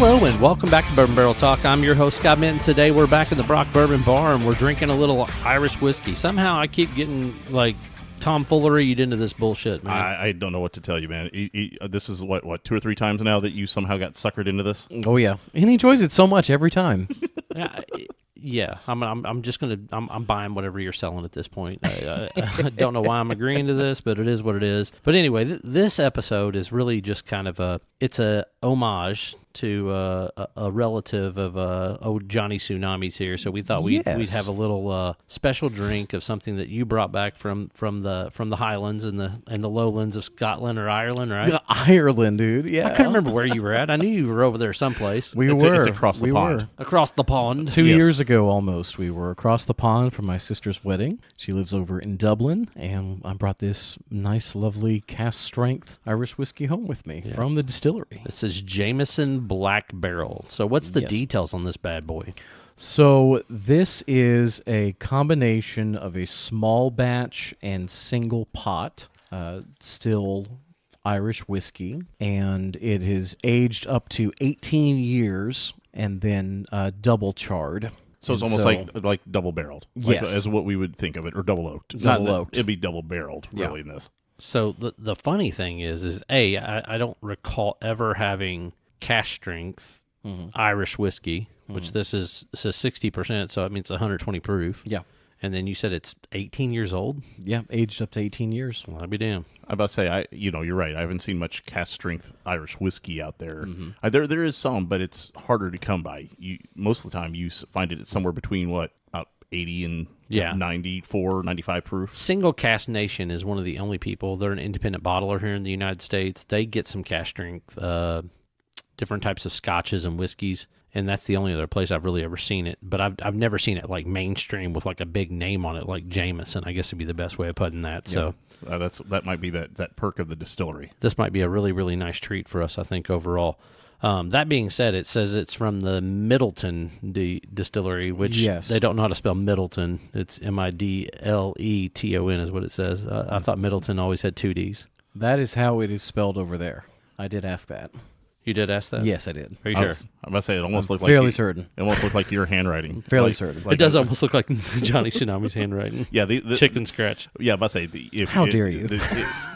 Hello and welcome back to Bourbon Barrel Talk. I'm your host, Scott Minton. Today we're back in the Brock Bourbon Bar and we're drinking a little Irish whiskey. Somehow I keep getting tomfoolery into this bullshit, man. I don't know what to tell you, man. This is what 2 or 3 times now that you somehow got suckered into this. Oh yeah, and he enjoys it so much every time. Yeah, I'm just gonna I'm buying whatever you're selling at this point. I don't know why I'm agreeing to this, but it is what it is. But anyway, this episode is really just kind of a homage to a relative of old Jonny Tsunami's here. So we thought we'd have a little special drink of something that you brought back from the Highlands and the lowlands of Scotland or Ireland, right? Ireland, dude. Yeah, I can't remember where you were at. I knew you were over there someplace. It's across the pond. Across the pond. 2 years ago, almost, we were across the pond for my sister's wedding. She lives over in Dublin, and I brought this nice, lovely cast strength Irish whiskey home with me from the distillery. This is Jameson Black Barrel. So what's the details on this bad boy? So this is a combination of a small batch and single pot still Irish whiskey, and it is aged up to 18 years and then double charred. So it's almost like double barreled, as what we would think of it, or double oaked. Double oaked. It'd be double barreled, really, in this. So the funny thing is I don't recall ever having cask strength Irish whiskey, which this says 60%, so it means 120 proof. Yeah. And then you said it's 18 years old? Yeah, aged up to 18 years. Well, I'd be damned. I'm about to say, you're right. I haven't seen much cask strength Irish whiskey out there. There is some, but it's harder to come by. Most of the time, you find it somewhere between about 80 and 94, 95 proof. Single Cask Nation is one of the only people. They're an independent bottler here in the United States. They get some cask strength, different types of scotches and whiskeys, and that's the only other place I've really ever seen it. But I've never seen it like mainstream with like a big name on it, like Jameson. I guess would be the best way of putting that. So that might be that perk of the distillery. This might be a really, really nice treat for us, I think, overall. That being said, it says it's from the Middleton distillery, which they don't know how to spell Middleton. It's Midleton is what it says. I thought Middleton always had 2 Ds. That is how it is spelled over there. I did ask that. You did ask that? Yes, I did. Are you sure? I'm going to say it almost looked fairly certain. It almost looked like your handwriting. Fairly certain. It does almost look like Jonny Tsunami's handwriting. Yeah, the chicken scratch. Yeah, I'm about to say. How dare you?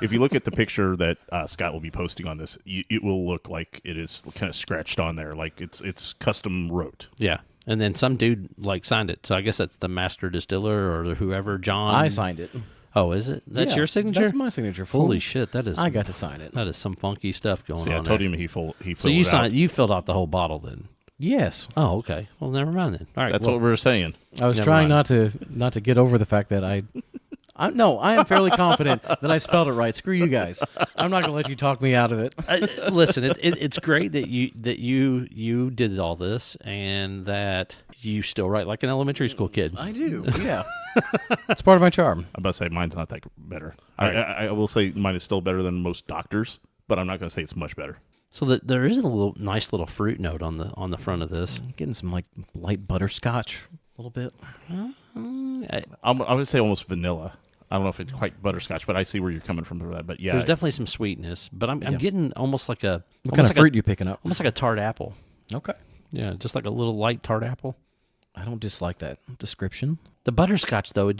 If you look at the picture that Scott will be posting on this, it will look like it is kind of scratched on there, like it's custom wrote. Yeah. And then some dude signed it. So I guess that's the master distiller or whoever, John. I signed it. Oh, is it? That's your signature? That's my signature. Holy shit, that is... I got to sign it. That is some funky stuff going on. I told him he filled So you signed. You filled out the whole bottle then? Yes. Oh, okay. Well, never mind then. All right. That's what we were saying. I was trying not to get over the fact that I am fairly confident that I spelled it right. Screw you guys. I'm not going to let you talk me out of it. Listen, it's great that you did all this and that you still write like an elementary school kid. I do. Yeah. It's part of my charm. I'm about to say mine's not that better. Right. I will say mine is still better than most doctors, but I'm not going to say it's much better. So there is a nice little fruit note on the front of this. I'm getting some light butterscotch a little bit. I would say almost vanilla. I don't know if it's quite butterscotch, but I see where you're coming from for that. But yeah, there's definitely some sweetness, but I'm getting almost like a what kind of fruit you picking up? Almost like a tart apple. Okay. Yeah, just like a little light tart apple. I don't dislike that description. The butterscotch, though,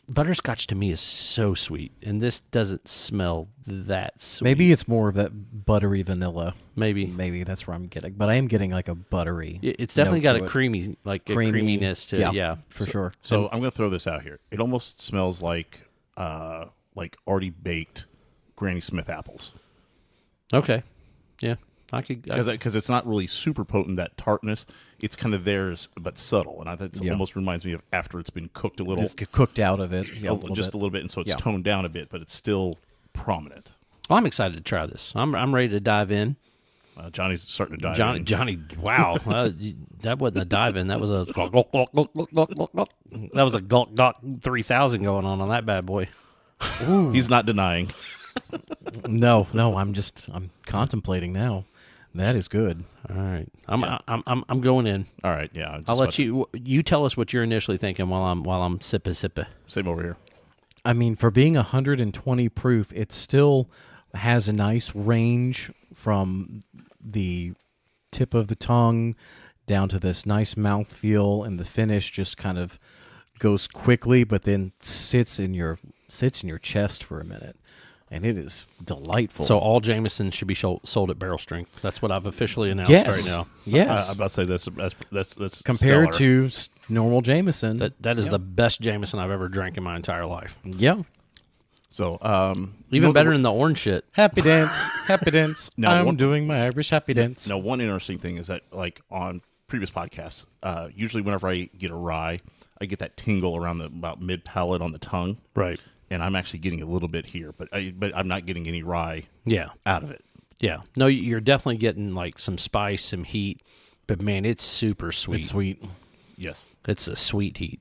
butterscotch to me is so sweet, and this doesn't smell that sweet. Maybe it's more of that buttery vanilla. Maybe that's where I'm getting, but I am getting like a buttery. It's definitely got a creaminess to it. Yeah, for sure. So I'm going to throw this out here. It almost smells like already baked Granny Smith apples. Okay, yeah. Because it's not really super potent, that tartness. It's kind of theirs, but subtle. And it almost reminds me of after it's been cooked a little. Just cooked out of it. Yeah, just a little bit. And so it's toned down a bit, but it's still prominent. Well, I'm excited to try this. I'm ready to dive in. Johnny's starting to dive in. Johnny, wow. That wasn't a dive in. That was a gulp 3000 going on that bad boy. Ooh. He's not denying. No, I'm contemplating now. That is good. All right, I'm going in. All right, yeah. I'll let you tell us what you're initially thinking while I'm sipping. Same over here. I mean, for being 120 proof, it still has a nice range from the tip of the tongue down to this nice mouthfeel, and the finish just kind of goes quickly, but then sits in your chest for a minute, and it is delightful. So all Jameson should be sold at barrel strength. That's what I've officially announced yes, right now. yes. I'm about to say that's Compared stellar. to normal Jameson, That is the best Jameson I've ever drank in my entire life. yeah. So Even better than the orange shit. Happy dance, happy dance. Now, I'm doing my Irish happy dance. Now, one interesting thing is that, like on previous podcasts, usually whenever I get a rye, I get that tingle around about mid palate on the tongue, Right. and I'm actually getting a little bit here, but I'm not getting any rye Yeah. out of it. Yeah. No, you're definitely getting like some spice, some heat, but man, it's super sweet. It's sweet. Yes. It's a sweet heat.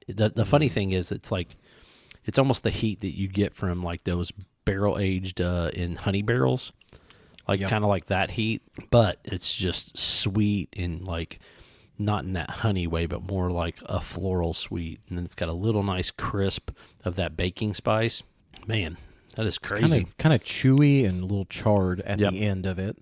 The funny thing is, it's almost the heat that you get from like those barrel aged in honey barrels, like Yep. kind of like that heat, but it's just sweet and like not in that honey way, but more like a floral sweet. And then it's got a little nice crisp of that baking spice. Man, that is crazy. Kind of chewy and a little charred at Yep. the end of it,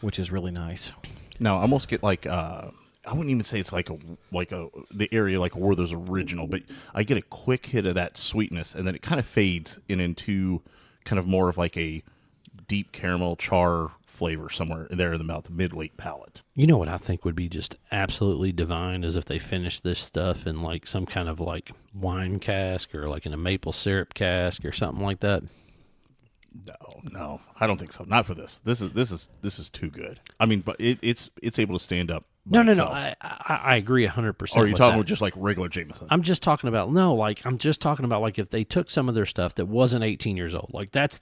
which is really nice. Now, I almost get like I wouldn't even say it's like the area like Werther's original, but I get a quick hit of that sweetness, and then it kind of fades into kind of more of like a deep caramel char flavor somewhere there in the mouth, mid-late palate. You know what I think would be just absolutely divine is if they finished this stuff in like some kind of like wine cask or like in a maple syrup cask or something like that. No, I don't think so. Not for this. This is too good. I mean, but it's able to stand up. No. itself. I agree 100%. Or are you talking that. with just like regular Jameson? I'm just talking about like if they took some of their stuff that wasn't 18 years old. Like that's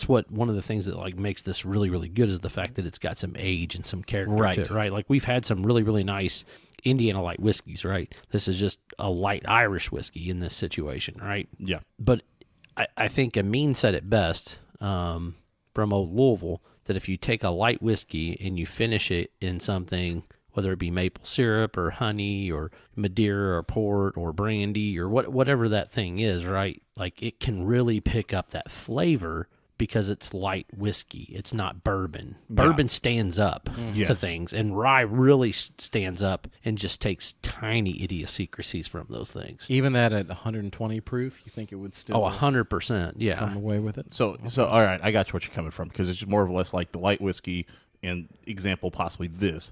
what one of the things that like makes this really really good is the fact that it's got some age and some character to it, right? Like we've had some really really nice Indiana light whiskeys, right? This is just a light Irish whiskey in this situation, right? Yeah. But I think Amin said it best from old Louisville that if you take a light whiskey and you finish it in something, whether it be maple syrup or honey or Madeira or port or brandy or whatever that thing is, right? Like it can really pick up that flavor because it's light whiskey. It's not bourbon. Bourbon stands up to Yes. things, and rye really stands up and just takes tiny idiosyncrasies from those things. Even that at 120 proof, you think it would still 100%. Yeah. come away with it? So all right, I got you what you're coming from, because it's more or less like the light whiskey and example possibly this.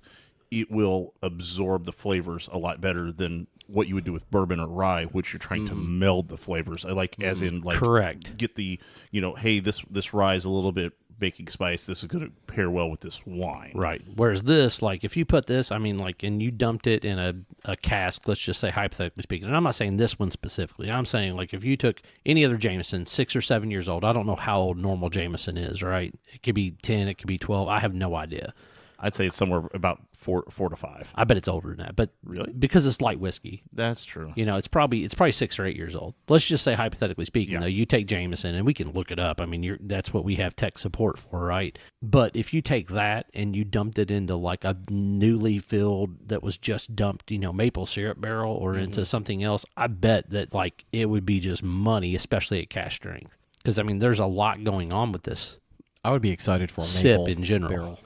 It will absorb the flavors a lot better than what you would do with bourbon or rye, which you're trying to meld the flavors. I like as in like Correct. get the hey, this rye is a little bit baking spice. This is going to pair well with this wine. Right. Whereas this, like, if you put this, I mean, like, and you dumped it in a cask, let's just say hypothetically speaking, and I'm not saying this one specifically. I'm saying, like, if you took any other Jameson, 6 or 7 years old, I don't know how old normal Jameson is, right? It could be 10, it could be 12. I have no idea. I'd say it's somewhere about four to five. I bet it's older than that, but Really? because it's light whiskey, That's true. you know, it's probably 6 or 8 years old. Let's just say hypothetically speaking, though, you take Jameson, and we can look it up. I mean, that's what we have tech support for, right? But if you take that and you dumped it into like a newly filled that was just dumped, you know, maple syrup barrel or into something else, I bet that like it would be just money, especially at cask strength. Because I mean, there's a lot going on with this. I would be excited for a Sip maple in general. barrel.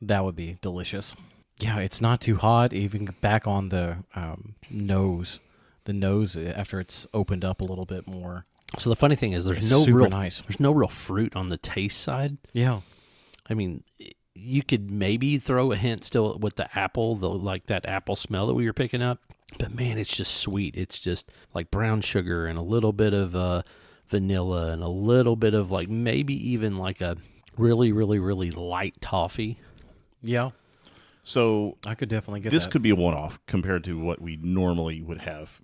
That would be delicious. Yeah, it's not too hot. Even back on the nose, after it's opened up a little bit more. So the funny thing is, there's It's no super real nice. There's no real fruit on the taste side. Yeah, I mean, you could maybe throw a hint still with the apple, like that apple smell that we were picking up. But man, it's just sweet. It's just like brown sugar and a little bit of vanilla and a little bit of like maybe even like a really, really, really light toffee. yeah. So I could definitely get this that. could be a one-off compared to what we normally would have,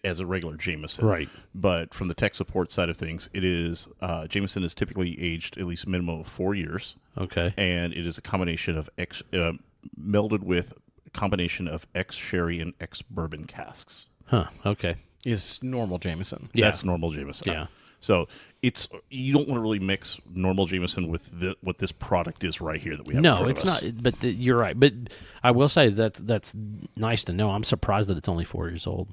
as a regular Jameson. Right. But from the tech support side of things, it is Jameson is typically aged at least a minimum of 4 years, Okay. and it is a combination of melded with a combination of ex-sherry and ex-bourbon casks. Huh. Okay. Is normal Jameson. Yeah. That's normal Jameson. Yeah. So you don't want to really mix normal Jameson with what this product is right here that we have. in No, front it's of us. not. But you're right. But I will say that's nice to know. I'm surprised that it's only 4 years old.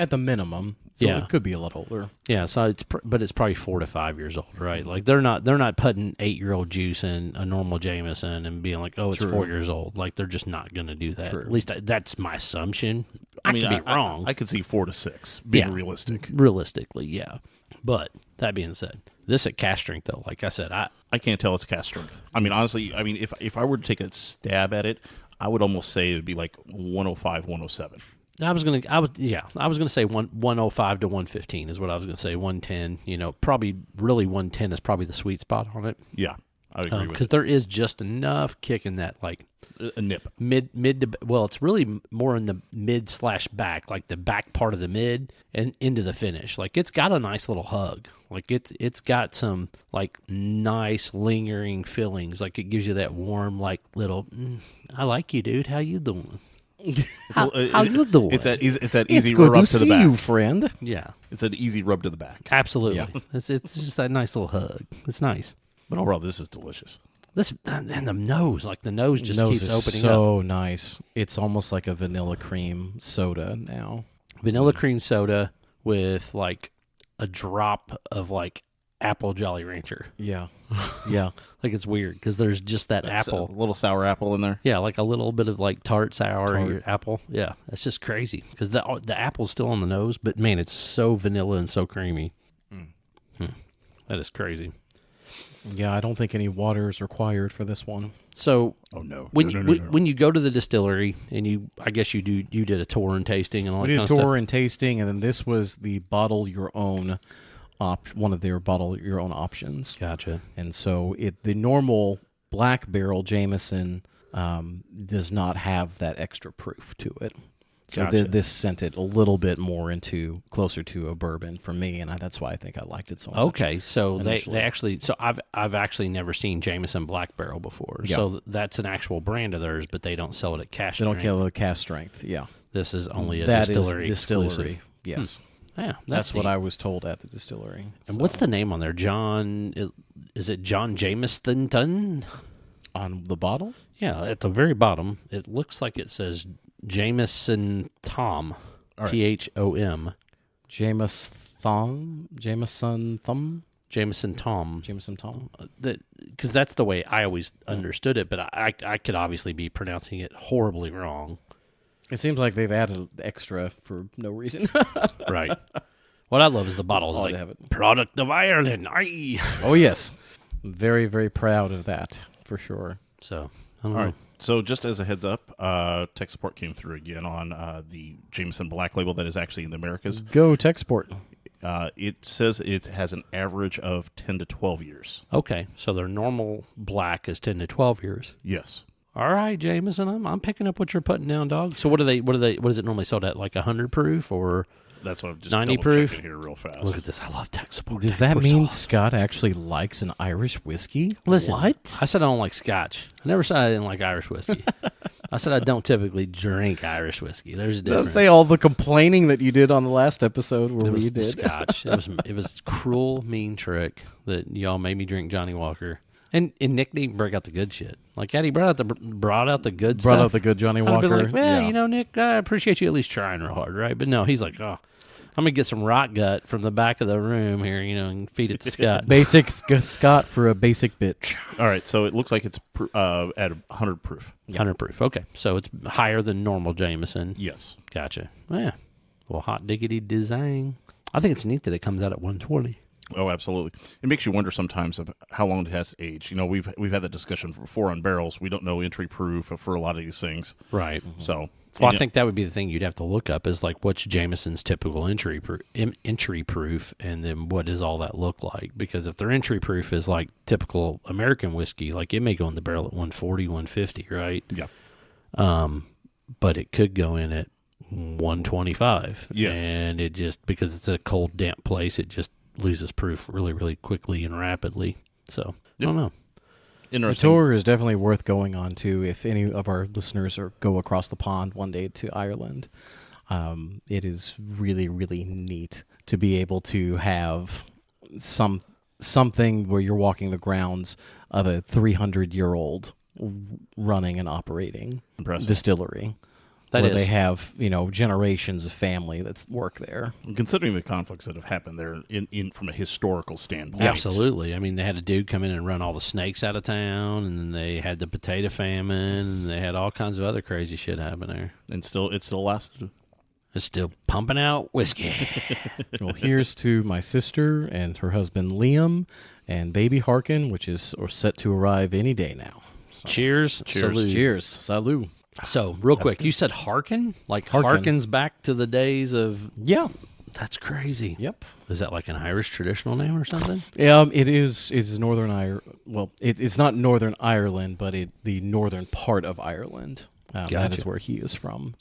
At the minimum. So Yeah. it could be a lot older. Yeah, so but it's probably 4 to 5 years old, right? Like they're not putting 8-year-old juice in a normal Jameson and being like, oh, it's True. 4 years old. Like they're just not going to do that. True. At least that's my assumption. I could be wrong. I could see 4 to 6 being Yeah. realistic. Realistically, yeah. But that being said, this at cask strength though, like I said, I can't tell it's cask strength. I mean, honestly, if I were to take a stab at it, I would almost say it'd be like 105, 107. I was gonna say 105 to 115 is what I was gonna say. 110, probably really 110 is probably the sweet spot on it. Yeah, I would agree with Because it. there is just enough kick in that, like A nip. mid to, well, it's really more in the mid/back, like the back part of the mid and into the finish. Like it's got a nice little hug. Like it's got some like nice lingering feelings. Like it gives you that warm, like little, I like you, dude. How you doing? How you doing? It's that easy It's good rub to to the see back. you, friend. Yeah, It's an easy rub to the back. absolutely. Yeah. It's just that nice little hug. It's nice. But overall, this is delicious. This and the nose, like the nose just Nose keeps is opening up. so nice. It's almost like a vanilla cream soda now. Vanilla cream soda with like a drop of like apple Jolly Rancher. Yeah. Yeah. Like it's weird because there's just that That's apple. a little sour apple in there. Yeah, like a little bit of like tart sour Tart. apple. Yeah, it's just crazy because the apple's still on the nose, but man, it's so vanilla and so creamy. That is crazy. Yeah, I don't think any water is required for this one. So Oh no! when no, you, no, no, no. when you go to the distillery and I guess you did a tour and tasting and all We that did kind a of tour stuff. and tasting, and then this was the bottle your own one of their bottle your own options. Gotcha. And so the normal black barrel Jameson does not have that extra proof to it. So Gotcha. this sent it a little bit more closer to a bourbon for me, and that's why I think I liked it so much. Okay, so they initially. actually, so I've actually never seen Jameson Black Barrel before. Yeah. So that's an actual brand of theirs, but they don't sell it at cash. They don't strength. kill the cast strength. Yeah, This is only a that distillery. is distillery. Exclusive. Yes, Yeah, that's what neat. I was told at the distillery. And So, what's the name on there? Is it John Jameson? on the bottle? Yeah, at the very bottom, it looks like it says Jameson Tom, All right. THOM. Jameson Tom. Jameson Tom. Jameson Tom. Because that's the way I always understood it, but I could obviously be pronouncing it horribly wrong. It seems like they've added extra for no reason. Right. What I love is the bottles odd like to have it. product of Ireland. Aye. Oh yes, very very proud of that for sure. So I don't All know. right. So just as a heads up, tech support came through again on the Jameson Black Label that is actually in the Americas. Go Techsport. It says it has an average of 10 to 12 years. Okay, so their normal black is 10 to 12 years. Yes. All right, Jameson, I'm picking up what you're putting down, dog. So what is it normally sold at? Like 100 proof or That's what I'm just 90 double-checking proof? here real fast. look at this? I love tech support. Does Tech that support's mean awesome. Scott actually likes an Irish whiskey? Listen, What? I said I don't like Scotch. I never said I didn't like Irish whiskey. I said I don't typically drink Irish whiskey. There's a Don't difference. say all the complaining that you did on the last episode where It was we the did. Scotch. It was cruel, mean trick that y'all made me drink Johnny Walker. And Nick didn't break out the good shit. Like, had he brought out the good stuff, Brought out the good Johnny I'd have Walker. been like, well, Yeah. Nick, I appreciate you at least trying real hard, right? But no, he's like, oh, I'm gonna get some rock gut from the back of the room here, and feed it to Scott. Basic Scott for a basic bitch. All right. So it looks like it's at 100 proof. 100 proof. Okay, so it's higher than normal Jameson. Yes. Gotcha. Yeah. Well, hot diggity design. I think it's neat that it comes out at 120. Oh, absolutely. It makes you wonder sometimes of how long it has to age. We've had that discussion before on barrels. We don't know entry proof for a lot of these things. Right. So, Well, I think that would be the thing you'd have to look up is like what's Jameson's typical entry proof, and then what does all that look like? Because if their entry proof is like typical American whiskey, like it may go in the barrel at 140, 150, right? yeah. But it could go in at 125. Yes. And it just, because it's a cold, damp place, it just loses proof really, really quickly and rapidly. So, I don't know. The Interesting. tour is definitely worth going on to if any of our listeners go across the pond one day to Ireland. It is really, really neat to be able to have something where you're walking the grounds of a 300-year-old running and operating Impressive. distillery. That where is. they have, generations of family that work there. And considering the conflicts that have happened there in from a historical standpoint. Absolutely. I mean, they had a dude come in and run all the snakes out of town, and then they had the potato famine, and they had all kinds of other crazy shit happen there. And it still lasted. It's still pumping out whiskey. Well, here's to my sister and her husband Liam and baby Harkin, which is set to arrive any day now. Cheers. Salute. Cheers. Salut. So, real quick, you said Harkin? Like Harkin. harkens back to the days of... Yeah. That's crazy. Yep. Is that like an Irish traditional name or something? It is. It's Northern Ireland. Well, it's not Northern Ireland, but the northern part of Ireland. That Gotcha. is where he is from.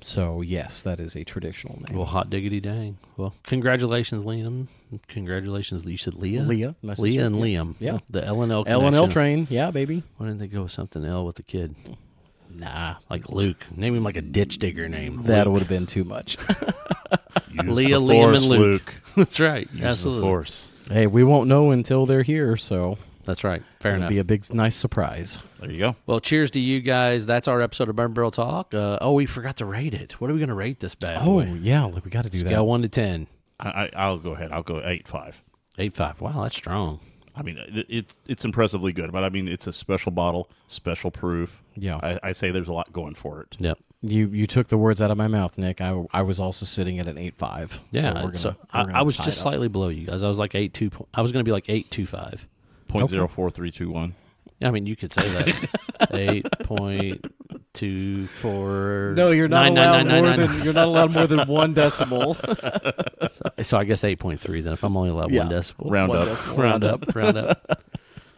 So yes, that is a traditional name. Well, hot diggity dang. Well, congratulations, Liam. Congratulations. You said Leah? Leah, my sister. Leah and Liam. Yeah. The L&L L&L connection. train. Yeah, baby. Why didn't they go with something L with the kid? Nah, Like Luke. Name him like a ditch digger name. that Luke. would have been too much. Use Leah, the Liam, force, and Luke. That's right. Use Absolutely. the force. Hey, we won't know until they're here, so That's right. Fair it'll enough. be a big, nice surprise. There you go. Well, cheers to you guys. That's our episode of Burn Barrel Talk. We forgot to rate it. What are we going to rate this bad Oh boy? yeah, we got to do that. Scale 1 to 10. I'll go ahead. I'll go 8.5. 8.5. Wow, that's strong. I mean, it's impressively good, but I mean, it's a special bottle, special proof. Yeah. I say there's a lot going for it. Yep. You took the words out of my mouth, Nick. I was also sitting at an 8.5. Yeah. I was just slightly below you guys. I was like 8.2. I was going to be like 8.25. 0.04321. I mean, you could say that. 8.24. No, you're not you're not allowed more than 1 decimal. So I guess 8.3 then if I'm only allowed Yeah. 1 decibel. Round One up. decimal. Round up.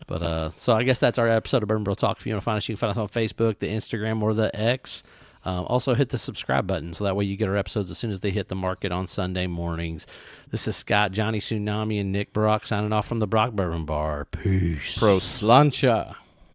But so I guess that's our episode of Burn Barrel Talk. If you want to find us, you can find us on Facebook, the Instagram, or the X. Also hit the subscribe button so that way you get our episodes as soon as they hit the market on Sunday mornings. This is Scott, Jonny Tsunami, and Nick Brock signing off from the Brock Bourbon Bar. Peace. Prost. Slancha.